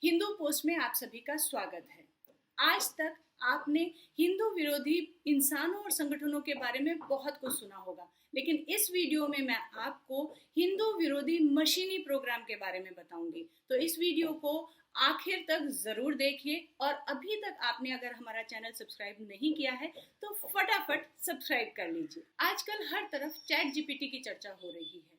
Hindu post में आप सभी का स्वागत है। आज तक आपने हिंदू विरोधी इंसानों और संगठनों के बारे में बहुत कुछ सुना होगा, लेकिन इस वीडियो में मैं आपको हिंदू विरोधी मशीनी प्रोग्राम के बारे में बताऊंगी। तो इस वीडियो को आखिर तक जरूर देखिए और अभी तक आपने अगर हमारा चैनल सब्सक्राइब नहीं किया है तो फटाफट सब्सक्राइब कर लीजिए। आजकल हर तरफ चैट जीपीटी की चर्चा हो रही है।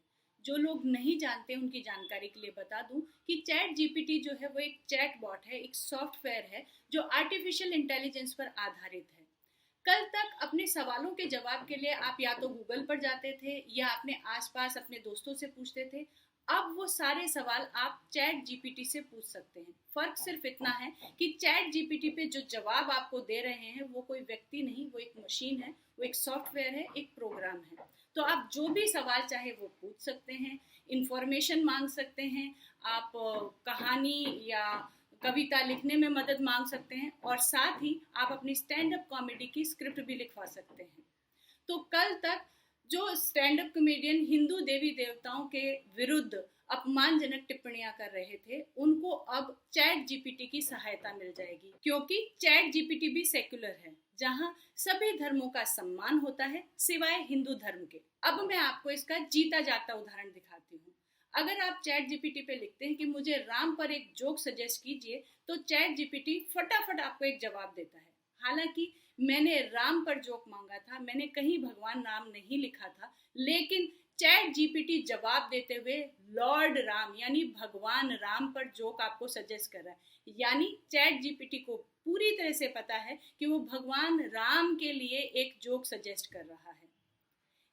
जो लोग नहीं जानते उनकी जानकारी के लिए बता दूं कि चैट जीपीटी जो है वो एक चैट बॉट है, एक सॉफ्टवेयर है जो आर्टिफिशियल इंटेलिजेंस पर आधारित है। कल तक अपने सवालों के जवाब के लिए आप या तो गूगल पर जाते थे या अपने आसपास अपने दोस्तों से पूछते थे। अब वो सारे सवाल आप चैट जीपीटी से पूछ सकते हैं। फर्क सिर्फ इतना है कि चैट जीपीटी पे जो जवाब आपको दे रहे हैं वो कोई व्यक्ति नहीं, वो एक मशीन है, वो एक सॉफ्टवेयर है, एक प्रोग्राम है। तो आप जो भी सवाल चाहे वो पूछ सकते हैं, इंफॉर्मेशन मांग सकते हैं, आप कहानी या कविता लिखने में मदद मांग सकते हैं और साथ ही आप अपनी स्टैंड अप कॉमेडी की स्क्रिप्ट भी लिखवा सकते हैं। तो कल तक जो स्टैंड अप कॉमेडियन हिंदू देवी देवताओं के विरुद्ध अपमानजनक टिप्पणियां कर रहे थे, उनको अब चैट जीपीटी की सहायता मिल जाएगी, क्योंकि चैट जीपीटी भी सेक्युलर है, जहां सभी धर्मों का सम्मान होता है सिवाय हिंदू धर्म के। अब मैं आपको इसका जीता जागता उदाहरण दिखाती हूँ। अगर आप चैट जीपीटी पे लिखते हैं कि मुझे राम पर एक जोक सजेस्ट कीजिए, तो चैट जीपीटी फटाफट आपको एक जवाब देता है। हालांकि मैंने राम पर जोक मांगा था, मैंने कहीं भगवान राम नहीं लिखा था, लेकिन चैट जीपीटी जवाब देते हुए लॉर्ड राम यानी भगवान राम पर जोक आपको सजेस्ट कर रहा है। यानी चैट जीपीटी को पूरी तरह से पता है कि वो भगवान राम के लिए एक जोक सजेस्ट कर रहा है।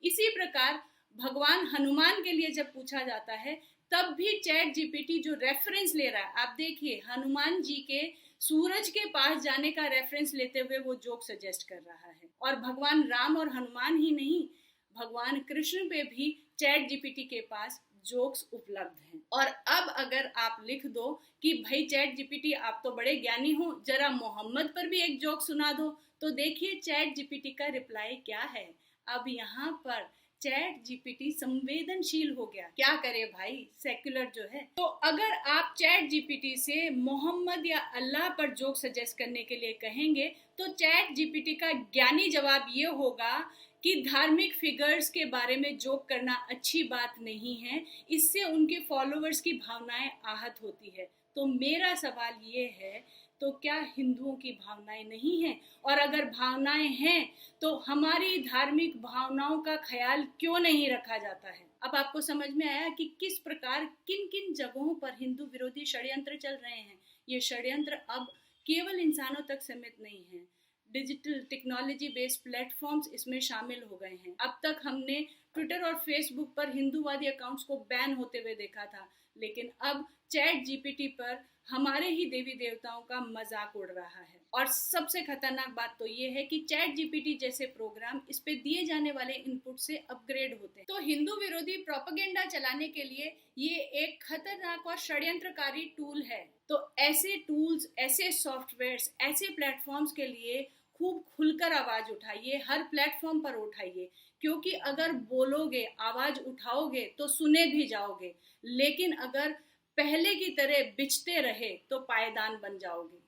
इसी प्रकार भगवान हनुमान के लिए जब पूछा जाता है, तब भी चैट जीपीटी जो रेफरेंस ले रहा है, आप देखिए हनुमान जी के सूरज के पास जाने का रेफरेंस लेते हुए वो जोक सजेस्ट कर रहा है। और भगवान राम और हनुमान ही नहीं, भगवान कृष्ण पे भी चैट जीपीटी के पास जोक्स उपलब्ध हैं। और अब अगर आप लिख दो कि भाई चैट जीपीटी आप तो बड़े ज्ञानी हो, जरा मोहम्मद पर भी एक जोक सुना दो, तो देखिए चैट जीपीटी का रिप्लाई क्या है। अब यहाँ पर चैट जीपीटी संवेदनशील हो गया। क्या करे भाई, सेक्युलर जो है। तो अगर आप चैट जीपीटी से मोहम्मद या अल्लाह पर जोक सजेस्ट करने के लिए कहेंगे, तो चैट जीपीटी का ज्ञानी जवाब ये होगा कि धार्मिक फिगर्स के बारे में जोक करना अच्छी बात नहीं है, इससे उनके फॉलोअर्स की भावनाएं आहत होती है। तो मेरा सवाल ये है, तो क्या हिंदुओं की भावनाएं नहीं हैं? और अगर भावनाएं हैं तो हमारी धार्मिक भावनाओं का ख्याल क्यों नहीं रखा जाता है? अब आपको समझ में आया कि किस प्रकार किन किन जगहों पर हिंदू विरोधी षड्यंत्र चल रहे हैं। ये षड्यंत्र अब केवल इंसानों तक सीमित नहीं है, डिजिटल टेक्नोलॉजी बेस्ड प्लेटफॉर्म्स इसमें शामिल हो गए हैं। अब तक हमने ट्विटर और फेसबुक पर हिंदूवादी अकाउंट्स को बैन होते हुए देखा था, लेकिन अब चैट जीपीटी पर हमारे ही देवी देवताओं का मजाक उड़ रहा है। और सबसे खतरनाक बात तो ये है कि चैट जीपीटी जैसे प्रोग्राम इस पे दिए जाने वाले इनपुट से अपग्रेड होते हैं। तो हिंदू विरोधी प्रोपेगेंडा चलाने के लिए ये एक खतरनाक और षड्यंत्रकारी टूल है। तो ऐसे टूल्स, ऐसे सॉफ्टवेयर्स, ऐसे प्लेटफॉर्म्स के लिए खूब खुलकर आवाज उठाइए, हर प्लेटफॉर्म पर उठाइए, क्योंकि अगर बोलोगे, आवाज उठाओगे तो सुने भी जाओगे, लेकिन अगर पहले की तरह बिचते रहे तो पायदान बन जाओगे।